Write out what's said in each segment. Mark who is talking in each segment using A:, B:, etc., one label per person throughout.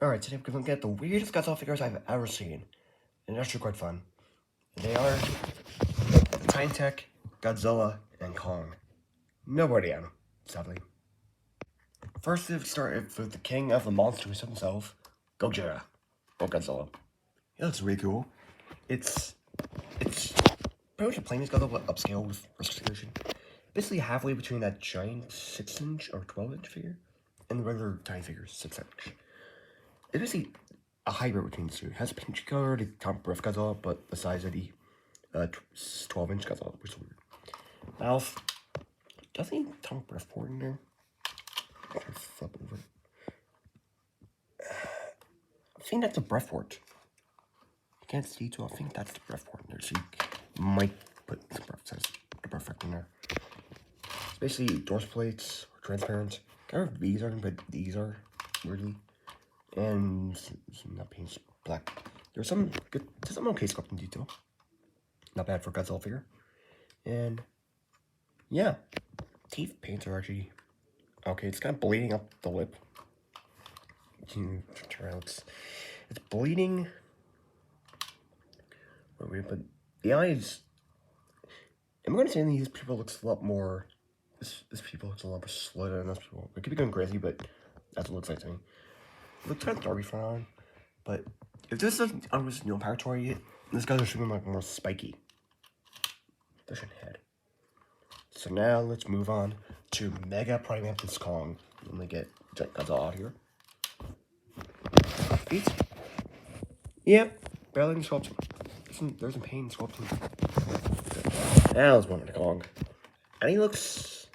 A: Alright, today we're going to get the weirdest Godzilla figures I've ever seen. And they're actually quite fun. They are the Tiny Tech, Godzilla, and Kong. Nobody on, sadly. First, we start with the king of the monsters himself, Godzilla, or Godzilla. He looks really cool. It's pretty much a plain Godzilla, but upscale with restoration. Basically halfway between that giant 6-inch or 12-inch figure and the regular tiny figure, 6-inch. It's basically a hybrid between the two. It has a peachy color, the top breath Godzilla, but the size of the 12-inch Godzilla, which is weird. Mouth, doesn't he top breath port in there? I'm trying to flip over it. I think that's a breath port. You can't see too. I think that's the breath port in there, so you might put the breath effect in there. It's basically doors plates, transparent. Kind of these are, but these are weirdly. And that paint's black. There's some okay sculpting detail. Not bad for Godzilla figure. And yeah, teeth paints are actually okay. It's kind of bleeding up the lip. It's bleeding. But the eyes. I'm gonna say these people looks a lot more. This people looks a lot more slowed than those people. It could be going crazy, but that's what it looks like to me. It looks kind of dark front on, but if this is unreal new territory, this guy's shooting like more spiky. There's your head. So now let's move on to Mega Primatus Kong. Let me get Godzilla out here. Feet. Yep, barely in sculpting. There's some pain in sculpting. Now let's move on to Kong. And he looks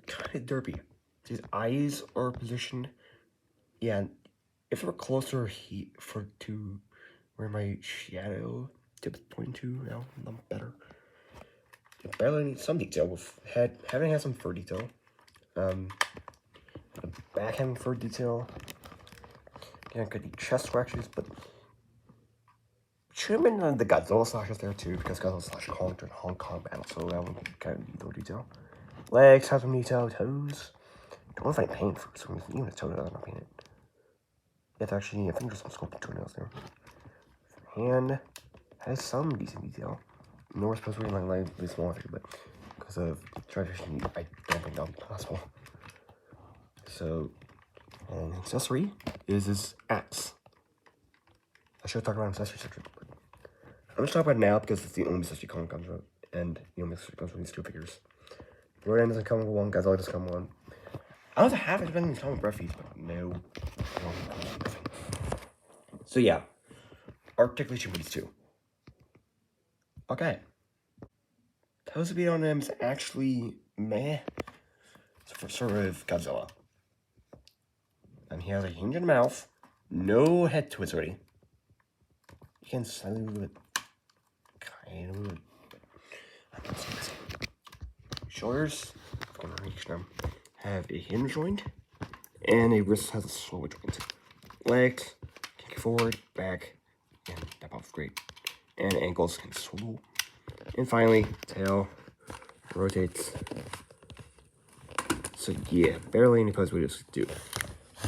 A: kind of derpy. His eyes are positioned. Yeah, if we're closer to where my shadow tip is pointing to now, I'm better. It barely needs some detail with head. Having has some fur detail. The back having fur detail. Again, could be chest scratches, but should have been the Godzilla slashes there too, because Godzilla slash Kong during Hong Kong battle, so that would kind of need no detail. Legs have some detail, toes. Don't know if I paint for some reason, even a toenail I'm not painted. It's actually, I think there's some sculpted toenails there. Hand has some decent detail. No, we're supposed to be in my leg, at least one, but because of tradition, I don't think that's possible. So, an accessory is his axe. I should have talked about accessory section, but I'm just talking about it now because it's the only accessory Kong comes with, and the only accessory comes with these two figures. Rodan doesn't come with one, Godzilla doesn't come with one. I was half expecting to come with breath feeds, but no. So yeah, articulation with these two. Okay. Toes beat on him is actually meh. For sort of Godzilla. And he has a hinge in the mouth, no head twist already. You can slightly move it. Kind of move it. But I'm not shoulders, if I'm gonna reach them, have a hinge joint, and a wrist has a swivel joint. Legs, kick forward, back, and step off great. And ankles can swivel. And finally, tail rotates. So yeah, barely any pose we just do.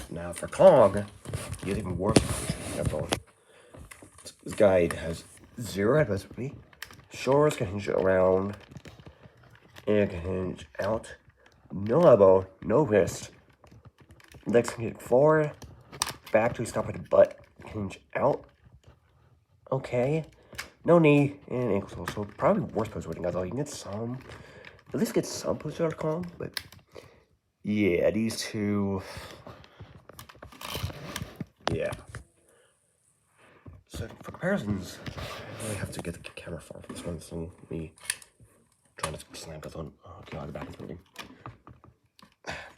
A: Now for Kong, he has even worse position. This guy has 0 head visibility. Shoulders can hinge around and can hinge out. No elbow, no wrist. Legs can get forward, back to stop at the butt, hinge out. Okay. No knee and ankles also. Probably worse pose waiting, guys. You can get some, at least get some pose out of Kong, but yeah, these two. Yeah. So for comparisons, I really have to get the camera far for this one. So me trying to slam Godzilla. Oh god, the back is moving.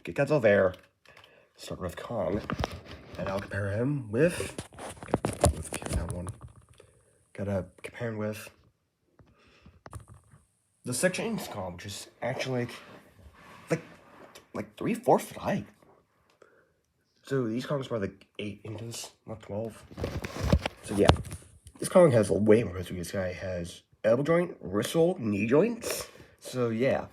A: Get Godzilla there. Start with Kong, and I'll compare him with that one. Gotta compare him with the 6-inch Kong, which is actually like 3/4 foot height. So these Kongs are like 8 inches, not 12. So yeah, this Kong has way more history. This guy has elbow joint, wrist roll, knee joints. So yeah,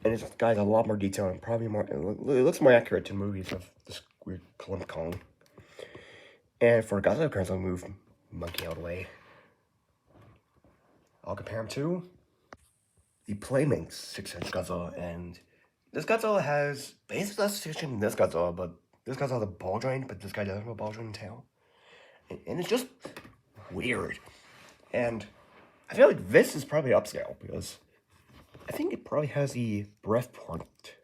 A: and this guy has a lot more detail and probably more. It looks more accurate to movies of this weird Godzilla and Kong. And for Godzilla appearance, I'll move Monkey out of the way. I'll compare him to the Playmates 6-inch Godzilla, and this Godzilla has basically less fiction than this Godzilla, but this Godzilla has a ball joint, but this guy doesn't have a ball joint tail. And it's just weird. And I feel like this is probably upscale, because I think it probably has the breath port,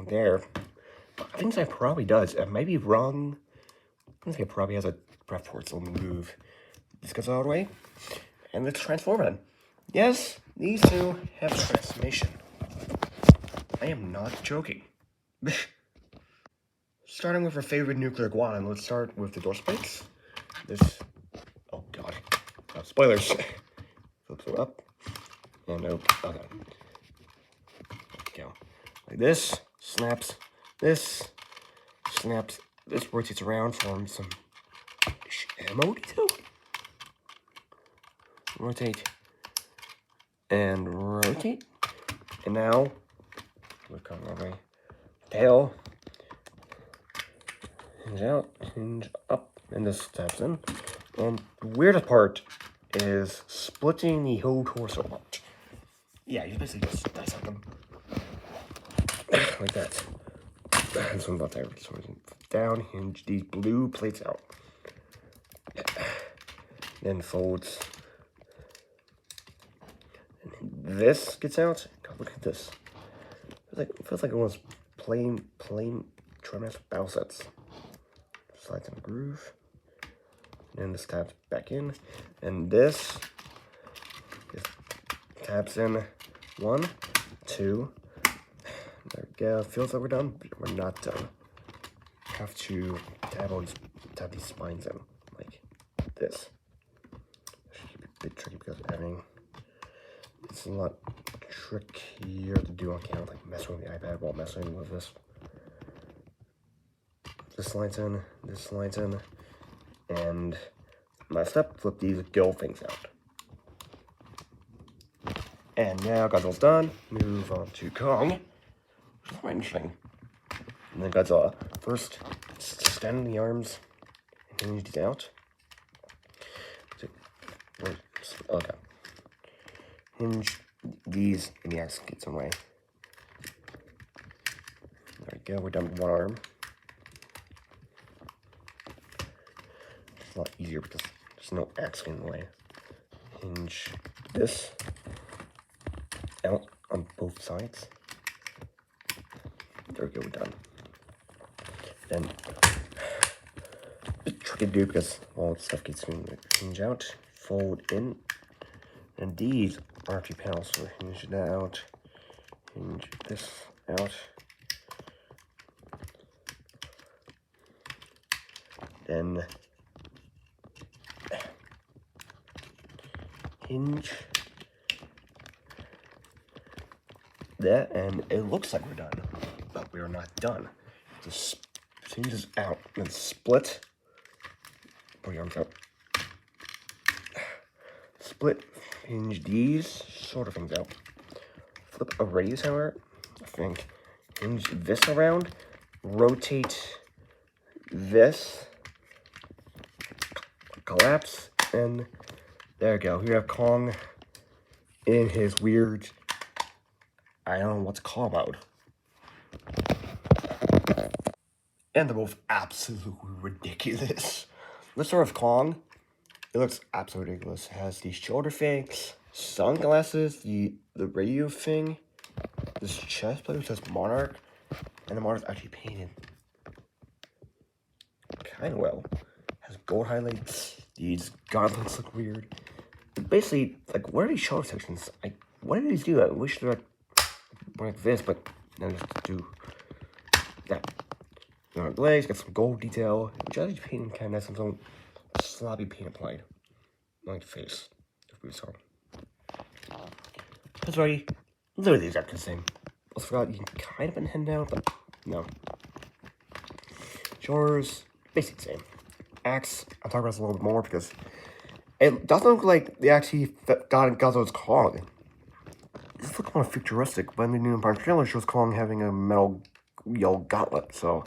A: there. I think that probably does. I might be wrong. I think it probably has a breath port, so let me move this Godzilla out of the way. And let's transform it. Yes, these two have transformation. I am not joking. Starting with our favorite nuclear iguana, let's start with the dorsal plates. This, oh god, spoilers. Flips it up, and oh, okay. Go. Like this, snaps, this rotates around, forms some ammo detail. Rotate, and rotate, and now, we're coming our way. Tail, hinge out, hinge up, and this steps in. And the weirdest part is splitting the whole torso apart. Yeah, you basically just dissect them. Like that. This one's not there. This one's down, hinge these blue plates out. Then folds. And this gets out. God, look at this. It feels like it was plain Trimester bow sets. Slides in a groove. And this tabs back in. And this tabs in 1, 2. There we go. Feels like we're done, but we're not done. Have to tab these spines in like this. Should keep it a bit tricky because it's a lot trickier to do on camera, like messing with the iPad while messing with this. This slides in, and last step, flip these gill things out. And now Godzilla's done. Move on to Kong, which is quite interesting. And then Godzilla. First, extend the arms and hinge these out. Okay. Hinge these in the axis get some way. There we go, we're done with one arm. It's a lot easier because there's no axis in the way. Hinge this out on both sides. There we go, we're done. Then, it's tricky to do because all the stuff gets hinge out, fold in, and these are 2 panels, so hinge that out, hinge this out, then hinge that, and it looks like we're done, but we are not done. Just hinges out and split. Pull your arms out. Split, hinge these sort of things out. Flip a radius, however, I think. Hinge this around. Rotate this. Collapse, and there we go. We have Kong in his weird, I don't know what's called mode. And they're both absolutely ridiculous. Let's start with Kong. It looks absolutely ridiculous. It has the shoulder thing, sunglasses, the radio thing, this chest plate which says Monarch, and the Monarch's actually painted kind of well. It has gold highlights. These gauntlets look weird. Basically, like, what are these shoulder sections? What did these do? I wish they're like this, but now just do that. On the legs, got some gold detail, which I actually painted kind of has some sloppy paint applied. Like the face, if we saw. That's right, literally the exact same. Also forgot you can kind of bend hand down, but no. Shoulders, basically the same. Axe, I'll talk about this a little bit more because it doesn't look like they actually got Godzilla's Kong. This looks more futuristic, but in the new Empire trailer shows Kong having a metal yellow gauntlet, so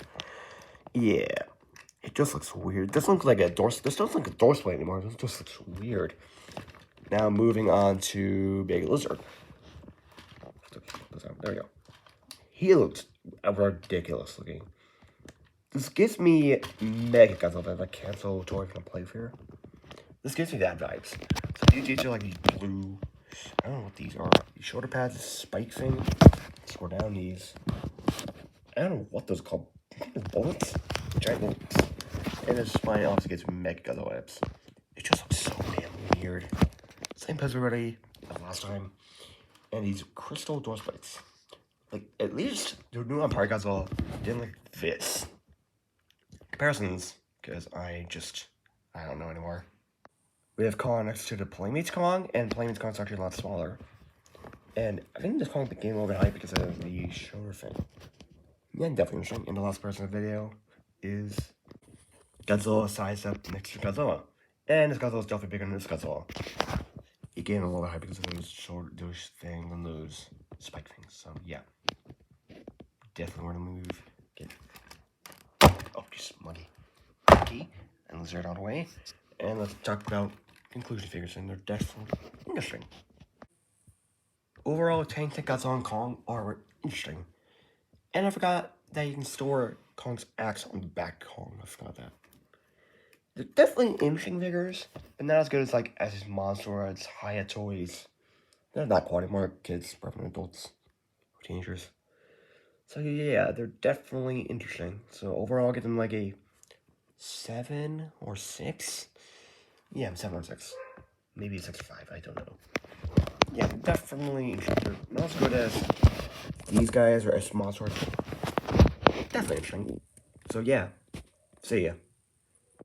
A: Yeah, it just looks weird. This looks like a door. This doesn't look like a door display anymore. This just looks weird. Now moving on to Big Lizard. There we go. He looks ridiculous looking. This gives me Mega Godzilla, like cancel toy from Playfair. This gives me that vibes. So these are like these blue. I don't know what these are. These shoulder pads, this spike thing. Scroll down these. I don't know what those are called. Bullets? Giant bullets. And this spine also gets Mega Godzilla webs. It just looks so damn weird. Same pose already as last time. And these crystal door sprites. Like, at least the new Empire Godzilla didn't like this. Comparisons, because I don't know anymore. We have Kong next to the Playmates Kong, and Playmates Kong's actually a lot smaller. And I think this Kong became a little bit hype because of the shoulder thing. Yeah, definitely interesting. And the last person in the video is Godzilla sized up next to Godzilla. And this Godzilla is definitely bigger than this Godzilla. It gained a little bit hype because of those things and those spike things. So yeah. Definitely want to move. Oh, just money. Key. And Lizard out of the way. And let's talk about conclusion figures, and they're definitely interesting. Overall, Tank Godzilla and Kong are interesting. And I forgot that you can store Kong's axe on the back Kong. I forgot that. They're definitely interesting figures, but not as good as like as his monster, as Hiya toys. They're not quite more kids, probably adults, or teenagers. So yeah, they're definitely interesting. So overall, I'll give them like a 7 or 6. Yeah, 7 or 6. Maybe 6 or 5, I don't know. Yeah, definitely interesting. Not as good as these guys or as monsters. Definitely interesting. So yeah, see ya.